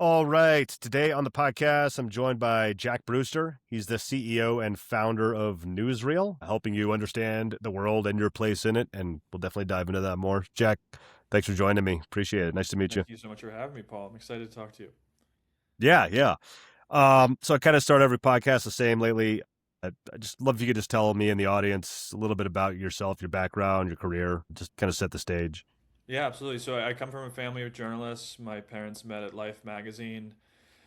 All right. Today on the podcast, I'm joined by Jack Brewster. He's the CEO and founder of Newsreel, helping you understand the world and your place in it. And we'll definitely dive into that more. Jack, thanks for joining me. Appreciate it. Nice to meet you. Thank you so much for having me, Paul. I'm excited to talk to you. Yeah. So I kind of start every podcast the same lately. I just love if you could just tell me and the audience a little bit about yourself, your background, your career, just kind of set the stage. Yeah, absolutely. So I come from a family of journalists. My parents met at Life magazine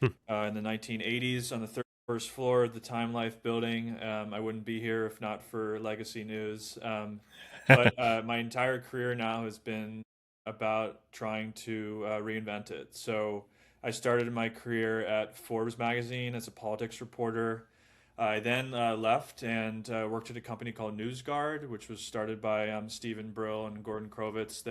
in the 1980s on the 31st floor of the Time Life building. I wouldn't be here if not for Legacy News. But my entire career now has been about trying to reinvent it. So I started my career at Forbes magazine as a politics reporter. I then left and worked at a company called NewsGuard, which was started by Stephen Brill and Gordon Krovitz.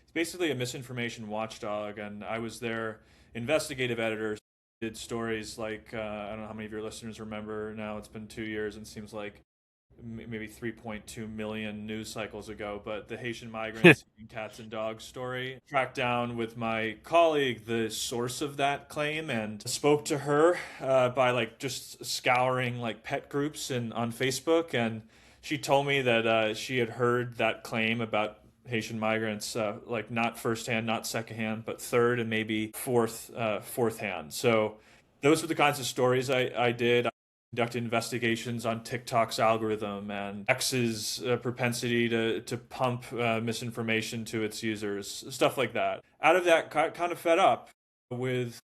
It's basically a misinformation watchdog, and I was their investigative editor. Did stories like I don't know how many of your listeners remember now. It's been 2 years and seems like maybe 3.2 million news cycles ago, but the Haitian migrants eating cats and dogs story. Tracked down with my colleague the source of that claim and spoke to her by like just scouring like pet groups and on Facebook, and she told me that she had heard that claim about Haitian migrants, like not firsthand, not secondhand, but third and maybe fourth hand. So those were the kinds of stories I did. Conducted investigations on TikTok's algorithm and X's propensity to pump misinformation to its users, stuff like that. Out of that, kind of fed up with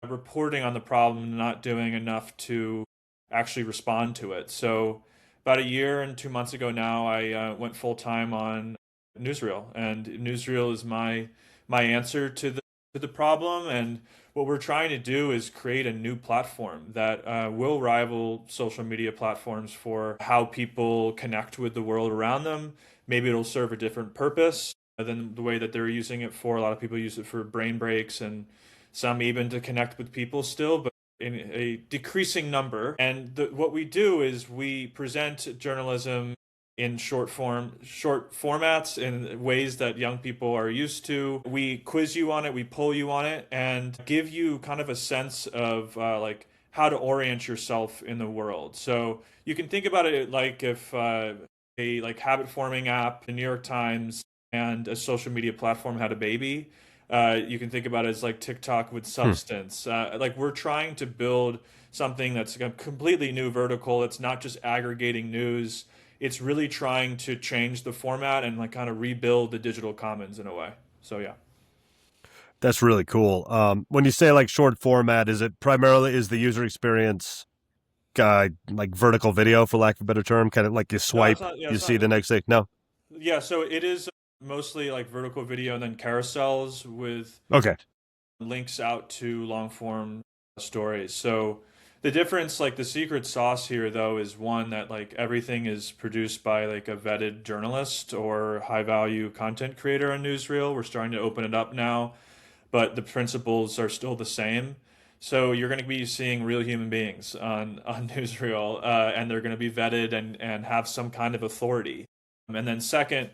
reporting on the problem and not doing enough to actually respond to it. So, about a year and 2 months ago now, I went full time on Newsreel, and Newsreel is my answer to the problem. And what we're trying to do is create a new platform that will rival social media platforms for how people connect with the world around them. Maybe it'll serve a different purpose than the way that they're using it for. A lot of people use it for brain breaks and some even to connect with people still, but in a decreasing number. And what we do is we present journalism in short formats in ways that young people are used to. We quiz you on it, we pull you on it, and give you kind of a sense of like how to orient yourself in the world. So you can think about it like if a like habit forming app, the New York Times, and a social media platform had a baby. You can think about it as like TikTok with Hmm. substance. Like we're trying to build something that's a completely new vertical. It's not just aggregating news. It's really trying to change the format and like kind of rebuild the digital commons in a way. So yeah. That's really cool. When you say like short format, is it primarily is the user experience like vertical video, for lack of a better term, kind of like you No, it's swipe, not. Yeah, you it's see not. the next thing? No. Yeah, so it is mostly like vertical video and then carousels with Okay. links out to long form stories. So the difference, like the secret sauce here though, is one that like everything is produced by like a vetted journalist or high value content creator on Newsreel. We're starting to open it up now, but the principles are still the same. So you're going to be seeing real human beings on Newsreel, and they're going to be vetted and have some kind of authority. And then second,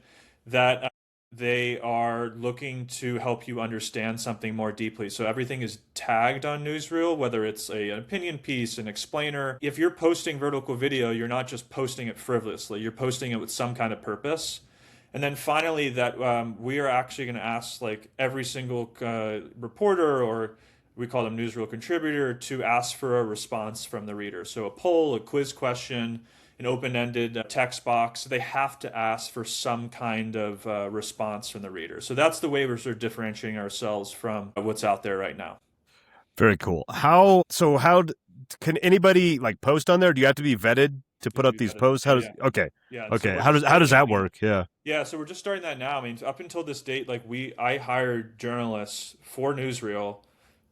that they are looking to help you understand something more deeply. So everything is tagged on Newsreel, whether it's an opinion piece, an explainer. If you're posting vertical video, you're not just posting it frivolously. You're posting it with some kind of purpose. And then finally, that we are actually going to ask like every single reporter, or we call them newsreel contributor, to ask for a response from the reader. So a poll, a quiz question, an open-ended text box. They have to ask for some kind of response from the reader. So that's the way we're sort of differentiating ourselves from what's out there right now. Very cool. Can anybody like post on there? Do you have to be vetted to You have put to up be these vetted. posts? Yeah, How does yeah. okay. Yeah, and so Okay. we're How just does starting that that now. work? Yeah. Yeah, so we're just starting that now. I mean, up until this date, like I hired journalists for Newsreel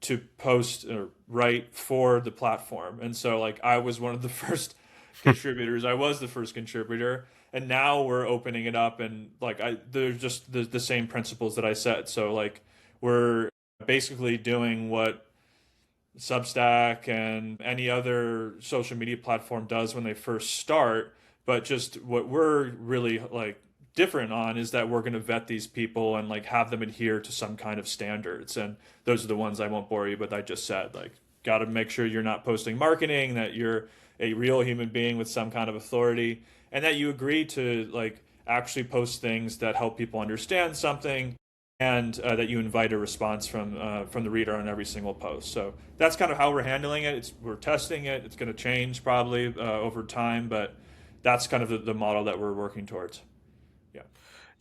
to post or write for the platform, and so like I was one of the first contributors. I was the first contributor, and now we're opening it up, and like there's just the same principles that I said. So like we're basically doing what Substack and any other social media platform does when they first start, but just what we're really like different on is that we're going to vet these people and like have them adhere to some kind of standards. And those are the ones I won't bore you with. I just said, like, got to make sure you're not posting marketing, that you're a real human being with some kind of authority, and that you agree to like actually post things that help people understand something, and that you invite a response from the reader on every single post. So that's kind of how we're handling it. We're testing it. It's going to change probably over time, but that's kind of the model that we're working towards. Yeah.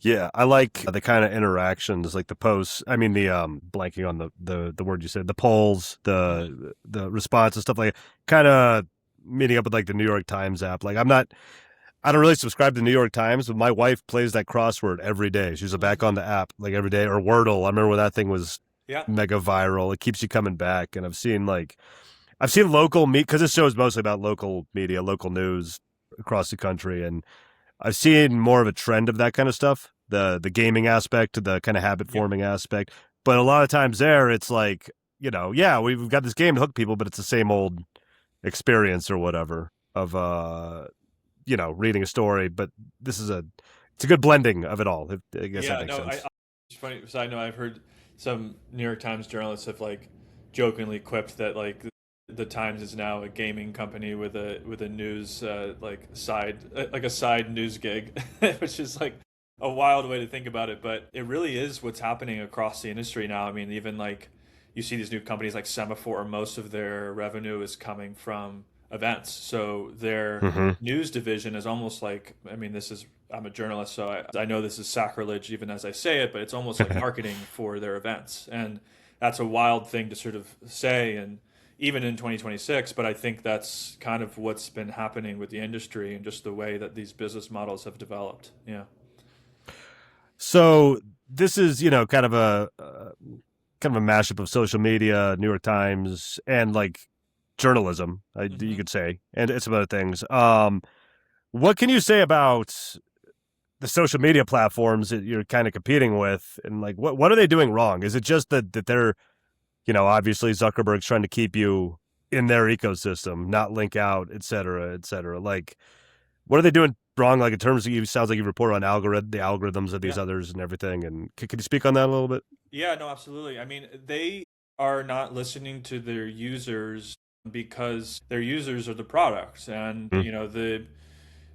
Yeah, I like the kind of interactions, like the posts. I mean, the blanking on the word you said, the polls, the response and stuff like kind of meeting up with like the New York Times app. Like I don't really subscribe to the New York Times, but my wife plays that crossword every day. She's back on the app like every day, or Wordle. I remember when that thing was Yeah. mega viral. It keeps you coming back, and I've seen local meet because this show is mostly about local media, local news across the country, and I've seen more of a trend of that kind of stuff, the gaming aspect, the kind of habit Yeah. forming aspect. But a lot of times there, it's like, yeah, we've got this game to hook people, but it's the same old experience or whatever of reading a story. But it's a good blending of it all. I guess that Yeah, makes no, sense. it's funny because I know I've heard some New York Times journalists have like jokingly quipped that like the Times is now a gaming company with a news like side like a side news gig, which is like a wild way to think about it, but it really is what's happening across the industry now. I mean, even like you see these new companies like Semaphore, most of their revenue is coming from events. So their Hmm. news division is almost like, I mean, I'm a journalist, so I know this is sacrilege even as I say it, but it's almost like marketing for their events. And that's a wild thing to sort of say, and even in 2026, but I think that's kind of what's been happening with the industry and just the way that these business models have developed. Yeah. So this is, kind of a mashup of social media, New York Times, and like journalism, you Hmm. could say, and some other things. What can you say about the social media platforms that you're kind of competing with, and like what are they doing wrong? Is it just that they're, obviously Zuckerberg's trying to keep you in their ecosystem, not link out, et cetera, et cetera? Like, what are they doing wrong? Like in terms of sounds like you report on the algorithms of these Yeah. others and everything. And could you speak on that a little bit? Yeah, no, absolutely. I mean, they are not listening to their users because their users are the products. And, Mm.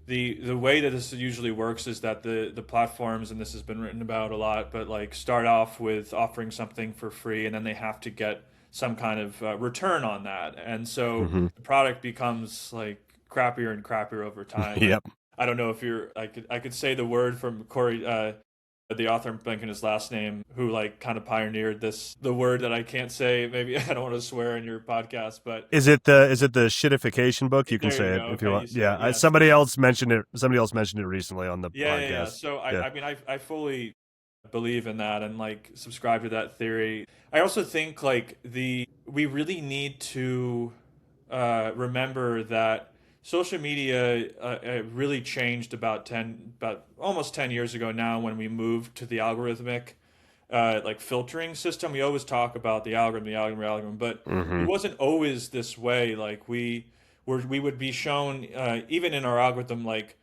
the way that this usually works is that the platforms, and this has been written about a lot, but like start off with offering something for free, and then they have to get some kind of return on that, and so Mm-hmm. the product becomes like crappier and crappier over time. And Yep. I don't know if I could say the word from Corey, the author, I'm blanking his last name, who like kind of pioneered the word that I can't say. Maybe I don't want to swear in your podcast, but Is it the shitification book? You can there you say it go. if you Okay, want. you say Yeah, it. Yes. somebody else mentioned it. Somebody else mentioned it recently on the Yeah, yeah, yeah. podcast. So Yeah. I mean, I fully believe in that and like subscribe to that theory. I also think like we really need to remember that social media really changed about almost 10 years ago now when we moved to the algorithmic like filtering system. We always talk about the algorithm, but it Mm-hmm. wasn't always this way. Like we would be shown even in our algorithm like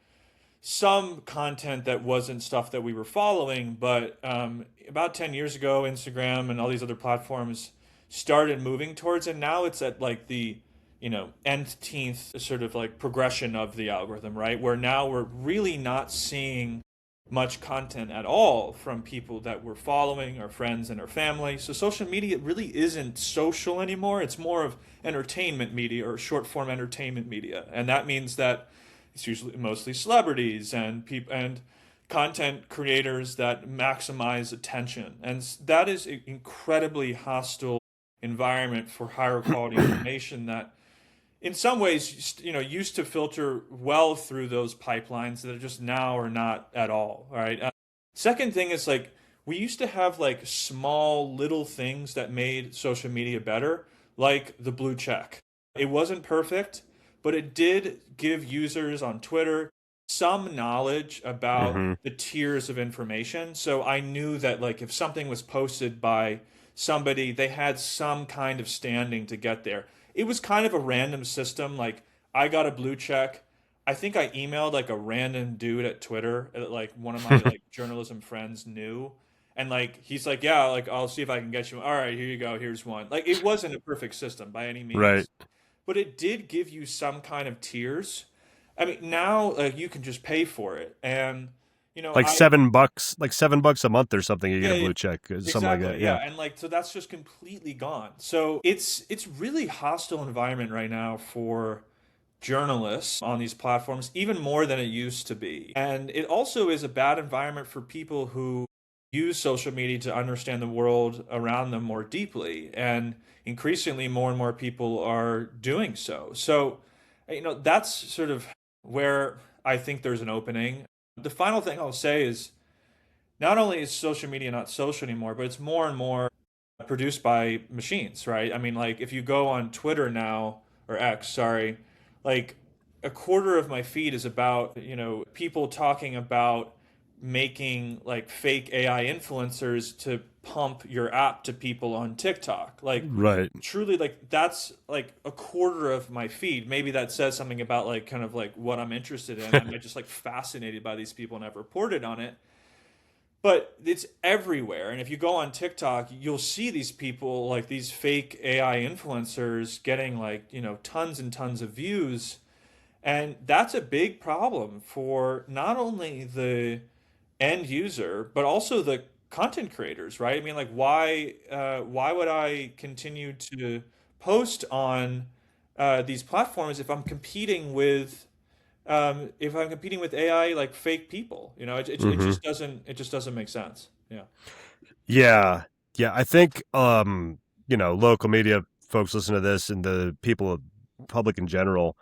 some content that wasn't stuff that we were following, but about 10 years ago, Instagram and all these other platforms started moving towards it. Now it's at like the, nth sort of like progression of the algorithm, right? Where now we're really not seeing much content at all from people that we're following, our friends and our family. So social media really isn't social anymore. It's more of entertainment media or short form entertainment media. And that means that it's usually mostly celebrities and people and content creators that maximize attention, and that is an incredibly hostile environment for higher quality information that in some ways used to filter well through those pipelines that are just now are not at all right. Second thing is like we used to have like small little things that made social media better, like the blue check. It wasn't perfect, but it did give users on Twitter some knowledge about Mm-hmm. the tiers of information. So I knew that like if something was posted by somebody, they had some kind of standing to get there. It was kind of a random system. Like I got a blue check. I think I emailed like a random dude at Twitter that like one of my like journalism friends knew. And like he's like, yeah, like I'll see if I can get you. All right, here you go. Here's one. Like it wasn't a perfect system by any Right. means, but it did give you some kind of tiers. I mean, now you can just pay for it, and Like I $7, like $7 a month or something. You get yeah, a yeah, blue check, something like exactly, that. yeah, Yeah. and like so that's just completely gone. So it's really hostile environment right now for journalists on these platforms, even more than it used to be. And it also is a bad environment for people who use social media to understand the world around them more deeply. And increasingly, more and more people are doing so. So, that's sort of where I think there's an opening. The final thing I'll say is not only is social media not social anymore, but it's more and more produced by machines, right? I mean, like if you go on Twitter now, or X, sorry, like a quarter of my feed is about, people talking about making like fake AI influencers to pump your app to people on TikTok. Like Right. truly like that's like a quarter of my feed. Maybe that says something about like kind of like what I'm interested in. I'm just like fascinated by these people and I've reported on it, but it's everywhere. And if you go on TikTok, you'll see these people like these fake AI influencers getting like, tons and tons of views. And that's a big problem for not only the end user, but also the content creators, right? I mean, like, why would I continue to post on these platforms if I'm competing with AI like fake people? Hmm. It just doesn't make sense. Yeah. Yeah. Yeah. I think, local media folks listen to this and the people, public in general,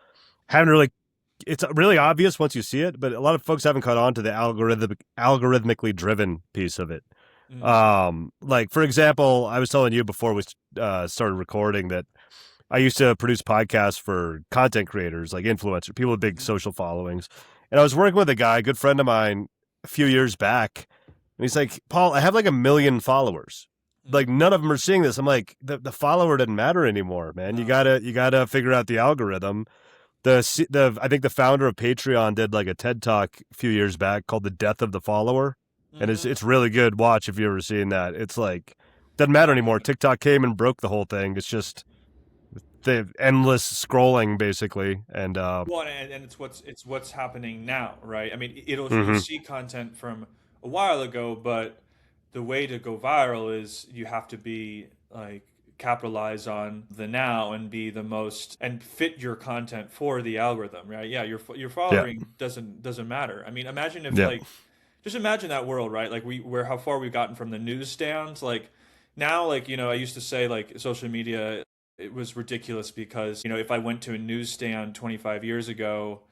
haven't really, it's really obvious once you see it, but a lot of folks haven't caught on to the algorithmically driven piece of it. Mm, Like for example, I was telling you before we started recording that I used to produce podcasts for content creators, like influencers, people with big mhm, social followings. And I was working with a guy, a good friend of mine, a few years back, and he's like, "Paul, I have like 1 million followers. Like mm. none of them are seeing this." I'm like, the follower doesn't matter anymore, man. You No. gotta you gotta figure out the algorithm. The I think the founder of Patreon did like a TED talk a few years back called "The Death of the Follower," and it's Hmm. it's really good. Watch if you ever seen that. It's like doesn't matter No. anymore. TikTok came and broke the whole thing. It's just the endless scrolling basically, and Well, and it's what's happening now, right? I mean, you'll mhm. see content from a while ago, but the way to go viral is you have to be like capitalize on the now and be the most and fit your content for the algorithm, right? Yeah, your Yeah, following doesn't matter. I mean, imagine if yeah, like just imagine that world, right? Like where how far we've gotten from the newsstands. Like now, like I used to say like social media it was ridiculous because if I went to a newsstand 25 years ago,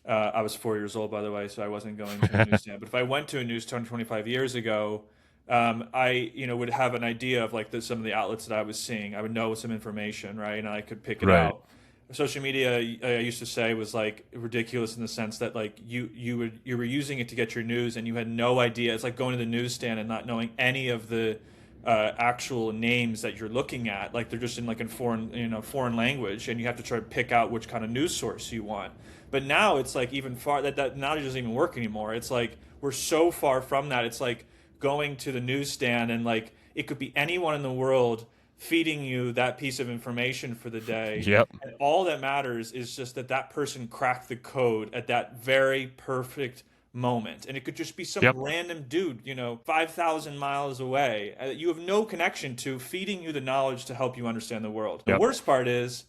I was 4 years old by the way, so I wasn't going to a newsstand. But if I went to a newsstand 25 years ago, I would have an idea of like some of the outlets that I was seeing. I would know some information, right, and I could pick it right. out. Social media, I used to say, was like ridiculous in the sense that like you were using it to get your news and you had no idea. It's like going to the newsstand and not knowing any of the actual names that you're looking at. Like they're just in like in foreign language, and you have to try to pick out which kind of news source you want. But now it's like even far that knowledge doesn't even work anymore. It's like we're so far from that. It's like going to the newsstand and like it could be anyone in the world feeding you that piece of information for the day. Yep, And all that matters is just that that person cracked the code at that very perfect moment. And it could just be some yep, random dude, 5,000 miles away that you have no connection to, feeding you the knowledge to help you understand the world. The yep, worst part is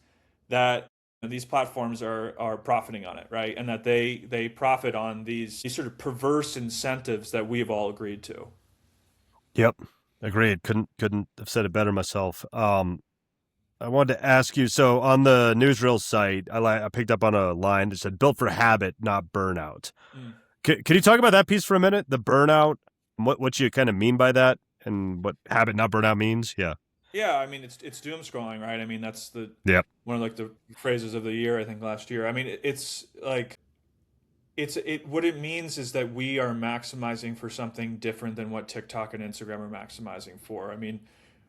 that these platforms are profiting on it, right? And that they profit on these sort of perverse incentives that we've all agreed to. yep. Agreed. Couldn't have said it better myself. I wanted to ask you. So on the Newsreel site, I picked up on a line that said "built for habit, not burnout." Mm. Can you talk about that piece for a minute? The burnout, what you kind of mean by that, and what habit, not burnout means? Yeah. Yeah, I mean it's doom scrolling, right? I mean that's the Yep. one of like the phrases of the year I think last year. I mean it's like what it means is that we are maximizing for something different than what TikTok and Instagram are maximizing for. I mean,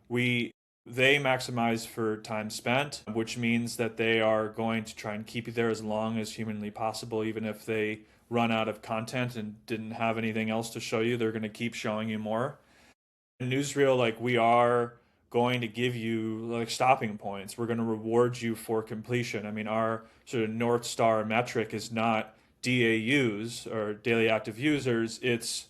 we they maximize for time spent, which means that they are going to try and keep you there as long as humanly possible, even if they run out of content and didn't have anything else to show you, they're going to keep showing you more. In Newsreel, like we are going to give you like stopping points. We're going to reward you for completion. I mean, our sort of North Star metric is not DAUs or daily active users. It's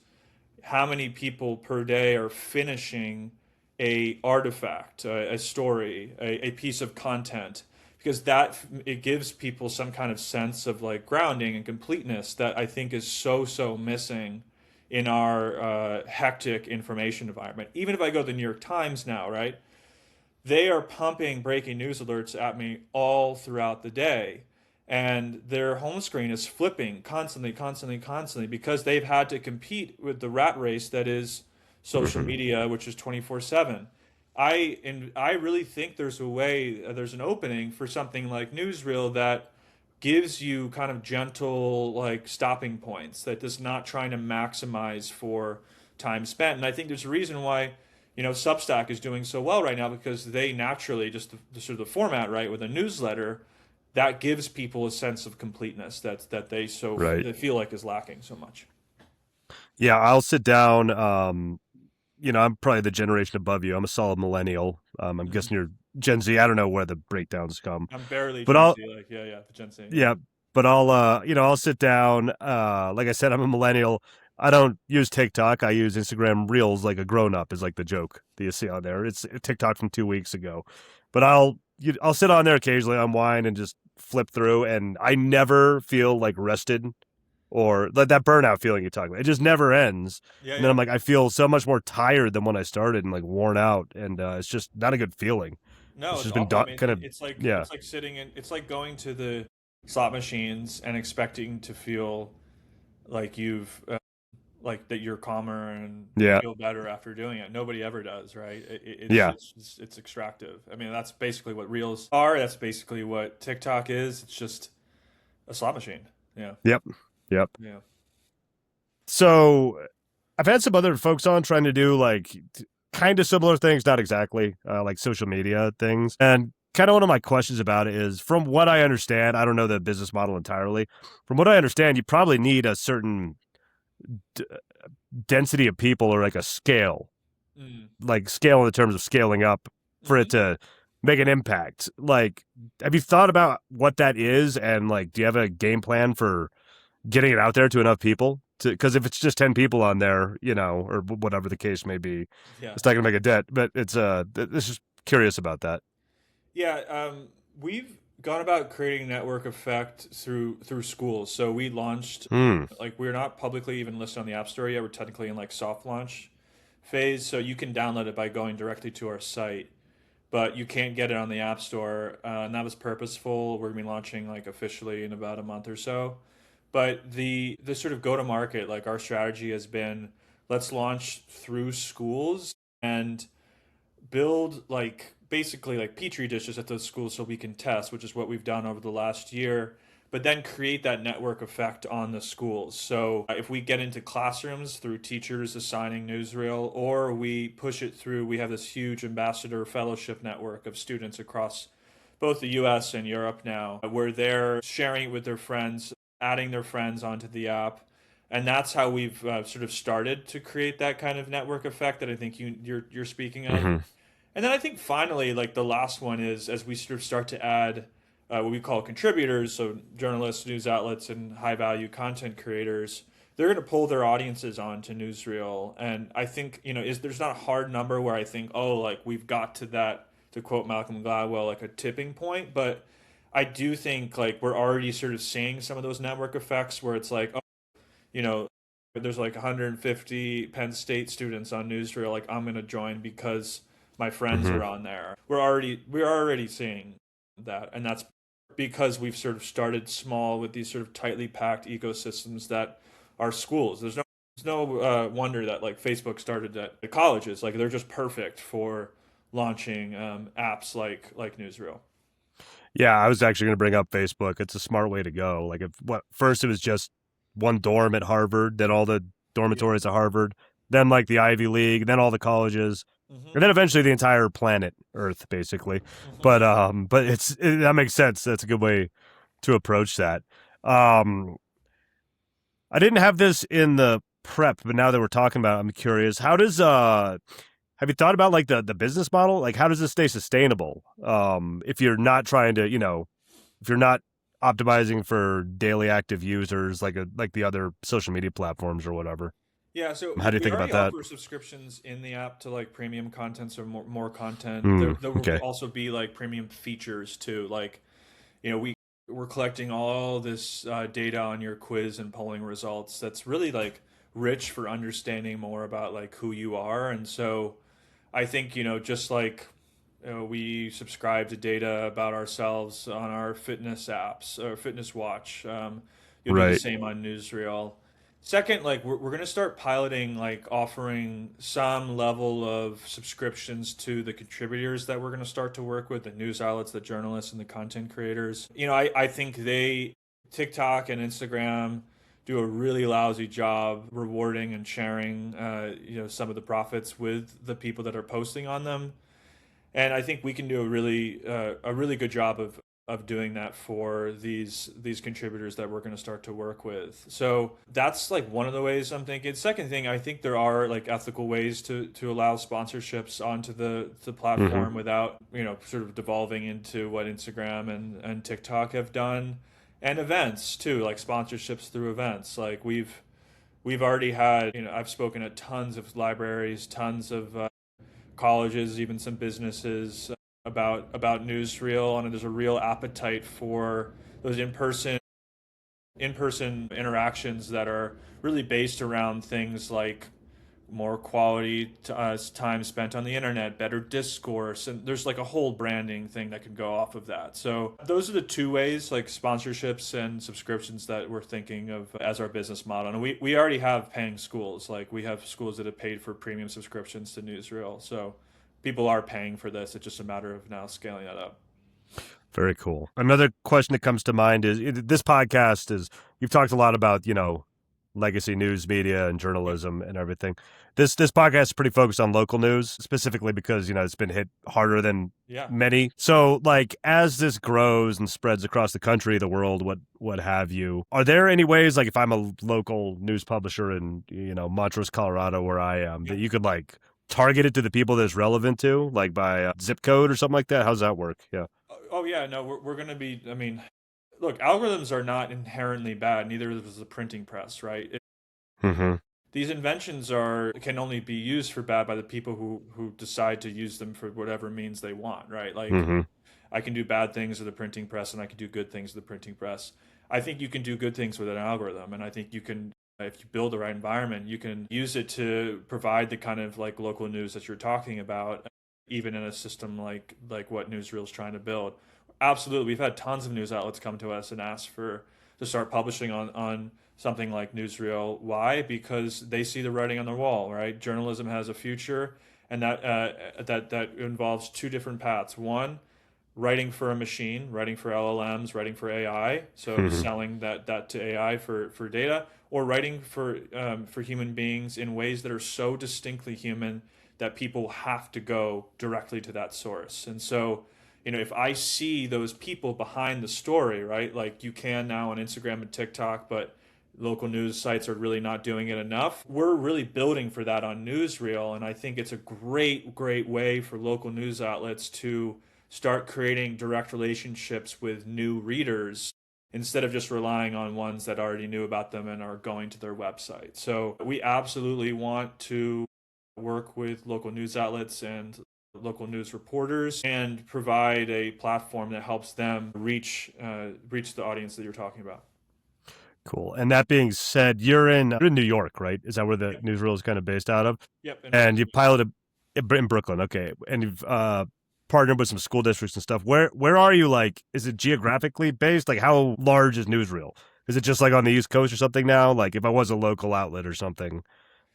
how many people per day are finishing a artifact, a story, a piece of content, because that it gives people some kind of sense of like grounding and completeness that I think is so missing in our hectic information environment. Even if I go to the New York Times now, right? They are pumping breaking news alerts at me all throughout the day. And their home screen is flipping constantly because they've had to compete with the rat race that is social Hmm. media, which is 24/7. I really think there's a way, there's an opening for something like Newsreel that gives you kind of gentle like stopping points that is not trying to maximize for time spent. And I think there's a reason why Substack is doing so well right now because they naturally just the sort of the format right with a newsletter that gives people a sense of completeness that Right. they feel like is lacking so much. Yeah, I'll sit down. I'm probably the generation above you. I'm a solid millennial. I'm Mhm. guessing you're Gen Z. I don't know where the breakdowns come, I'm barely but Gen I'll Z, like yeah, the Gen Z, yeah. yeah, but I'll sit down. Like I said, I'm a millennial. I don't use TikTok. I use Instagram Reels like a grown up is like the joke that you see on there. It's TikTok from 2 weeks ago, but I'll sit on there occasionally, unwind, and just flip through, and I never feel like rested or like that burnout feeling you're talking about. It just never ends. Yeah, And then I'm yeah. like, I feel so much more tired than when I started and like worn out, and it's just not a good feeling. No, It's it's just been awful. I mean, kind of yeah, it's like sitting in it's like going to the slot machines and expecting to feel like you've like that you're calmer and yeah, feel better after doing it. Nobody ever does, right? yeah, It's extractive. I mean, that's basically what Reels are. That's basically what TikTok is. It's just a slot machine. Yeah, yep, yep. yeah. So I've had some other folks on trying to do like kind of similar things, not exactly like social media things. And kind of one of my questions about it is from what I understand, I don't know the business model entirely. From what I understand, you probably need a certain d- density of people or like a scale, Mm. like scale in the terms of scaling up for it Hmm. to make an impact. Like, have you thought about what that is? And like, do you have a game plan for getting it out there to enough people? Because if it's just 10 people on there, or whatever the case may be, Yeah, it's not going to make a dent. But it's just curious about that. yeah. We've gone about creating network effect through schools. So we launched Hmm. like we're not publicly even listed on the App Store yet. We're technically in like soft launch phase. So you can download it by going directly to our site, but you can't get it on the App Store. And that was purposeful. We're gonna be launching like officially in about a month or so. But the sort of go to market, like our strategy has been, let's launch through schools and build like basically like petri dishes at those schools so we can test, which is what we've done over the last year. But then create that network effect on the schools. So if we get into classrooms through teachers assigning Newsreel, or we push it through, we have this huge ambassador fellowship network of students across both the US and Europe now, where they're sharing it with their friends, adding their friends onto the app. And that's how we've sort of started to create that kind of network effect that I think you're speaking of. Mm-hmm. And then I think finally, like the last one is as we sort of start to add what we call contributors, so journalists, news outlets, and high value content creators, they're going to pull their audiences onto Newsreel. And I think, there's not a hard number where I think, oh, like we've got to that, to quote Malcolm Gladwell, like a tipping point. But I do think like we're already sort of seeing some of those network effects where it's like, oh, you know, there's like 150 Penn State students on Newsreel. Like I'm gonna join because my friends Mm-hmm. are on there. We're already seeing that, and that's because we've sort of started small with these sort of tightly packed ecosystems that are schools. There's no wonder that like Facebook started at the colleges. Like they're just perfect for launching apps like Newsreel. Yeah, I was actually going to bring up Facebook. It's a smart way to go. Like, if what first it was just one dorm at Harvard, then all the Yeah. dormitories at Harvard, then like the Ivy League, then all the colleges. Hmm. and then eventually the entire planet Earth, basically. Hmm. But that makes sense. That's a good way to approach that. Um, I didn't have this in the prep, but now that we're talking about it, I'm curious. How does have you thought about like the business model? Like how does this stay sustainable? If you're not trying to, if you're not optimizing for daily active users like the other social media platforms or whatever. Yeah, so How do you we think already about that? offer subscriptions in the app to like premium content, so more content. There, Mm, there will okay. also be like premium features too. Like, you know, we're collecting all this data on your quiz and polling results. That's really like rich for understanding more about like who you are. And so I think, just like we subscribe to data about ourselves on our fitness apps or fitness watch. You'll do the Right. same on Newsreel. Second, like we're going to start piloting, like offering some level of subscriptions to the contributors that we're going to start to work with, the news outlets, the journalists, and the content creators. I think TikTok and Instagram do a really lousy job rewarding and sharing, some of the profits with the people that are posting on them. And I think we can do a really good job of doing that for these contributors that we're going to start to work with. So that's like one of the ways I'm thinking. Second thing, I think there are like ethical ways to allow sponsorships onto the Mm-hmm. platform without sort of devolving into what Instagram and TikTok have done, and events too, like sponsorships through events. Like we've already had, I've spoken at tons of libraries, tons of colleges, even some businesses about Newsreel, and there's a real appetite for those in person interactions that are really based around things like more quality time spent on the internet, better discourse, and there's like a whole branding thing that could go off of that. So those are the two ways, like sponsorships and subscriptions, that we're thinking of as our business model. And we already have paying schools. Like we have schools that have paid for premium subscriptions to Newsreel. So people are paying for this. It's just a matter of now scaling that up. Very cool. Another question that comes to mind is this podcast is you've talked a lot about, legacy news media and Yep. journalism and everything. This podcast is pretty focused on local news, specifically because, it's been hit harder than Yeah. many. So like as this grows and spreads across the country, the world, what have you, are there any ways, like if I'm a local news publisher in, Montrose, Colorado, where I am, that Yep. you could like target it to the people that it's relevant to, like by zip code or something like that? How's that work? Yeah. Oh yeah. No, we're going to be. I mean, look, algorithms are not inherently bad. Neither is the printing press, right? Mm-hmm. These inventions can only be used for bad by the people who decide to use them for whatever means they want, right? Like Mm-hmm. I can do bad things with the printing press, and I can do good things with the printing press. I think you can do good things with an algorithm, and I think you can, if you build the right environment, you can use it to provide the kind of like local news that you're talking about, even in a system like what Newsreel's trying to build. Absolutely, we've had tons of news outlets come to us and ask for to start publishing on something like Newsreel. Why? Because they see the writing on the wall, right? Journalism has a future, and that involves two different paths. One, writing for a machine, writing for LLMs, writing for AI, so Mm-hmm. selling that to AI for data, or writing for human beings in ways that are so distinctly human that people have to go directly to that source. And so, if I see those people behind the story, right, like you can now on Instagram and TikTok, but local news sites are really not doing it enough. We're really building for that on Newsreel, and I think it's a great way for local news outlets to start creating direct relationships with new readers instead of just relying on ones that already knew about them and are going to their website. So we absolutely want to work with local news outlets and local news reporters and provide a platform that helps them reach the audience that you're talking about. Cool. And that being said, you're in New York, right? Is that where the Yep. newsreel is kind of based out of? Yep. In And Brooklyn. you piloted in Brooklyn, okay? And you've partnered with some school districts and stuff. Where are you? Like, is it geographically based? Like, how large is Newsreel? Is it just like on the East Coast or something now? Like, if I was a local outlet or something,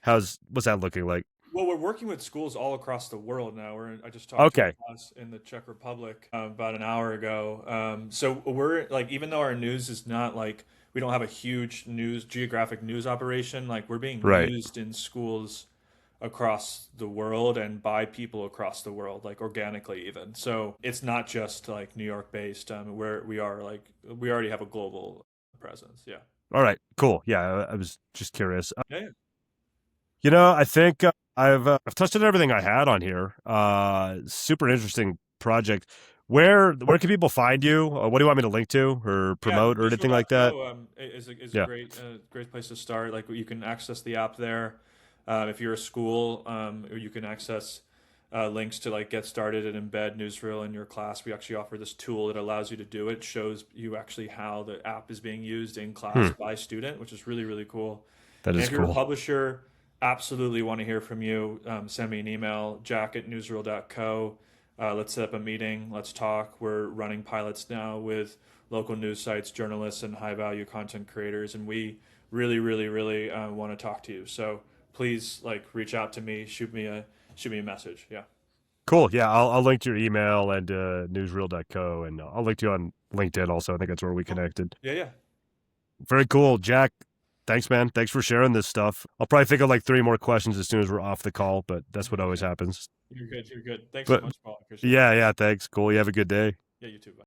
what's that looking like? Well, we're working with schools all across the world now. I just talked to a Okay, class in the Czech Republic about an hour ago. So we're like, even though our news is not like, we don't have a huge geographic news operation, like we're being right. used in schools across the world and by people across the world, like organically even. So it's not just like New York based. We are like we already have a global presence. Yeah. All right, cool. Yeah, I was just curious. Yeah. Yeah. I think I've touched on everything I had on here. Super interesting project. Where can people find you? What do you want me to link to or Yeah, promote or anything like that? newsreel.co is a Yeah. great place to start. Like you can access the app there. If you're a school, you can access links to like get started and embed Newsreel in your class. We actually offer this tool that allows you to do it. Shows you actually how the app is being used in class Hmm, by student, which is really really cool. that And is if you're a cool. publisher, absolutely want to hear from you. Send me an email, jack@newsreel.co. Let's set up a meeting. Let's talk. We're running pilots now with local news sites, journalists, and high value content creators. And we really, really, really want to talk to you. So please, like, reach out to me. Shoot me a message. Yeah. Cool. Yeah, I'll link to your email and newsreel.co, and I'll link to you on LinkedIn also. I think that's where we Cool. connected. Yeah. Yeah. Very cool, Jack. Thanks, man. Thanks for sharing this stuff. I'll probably think of like three more questions as soon as we're off the call, but that's what always happens. You're good. You're good. Thanks so But much, Paul. I appreciate it. yeah, thanks. Cool. You have a good day. Yeah. You too. Bye.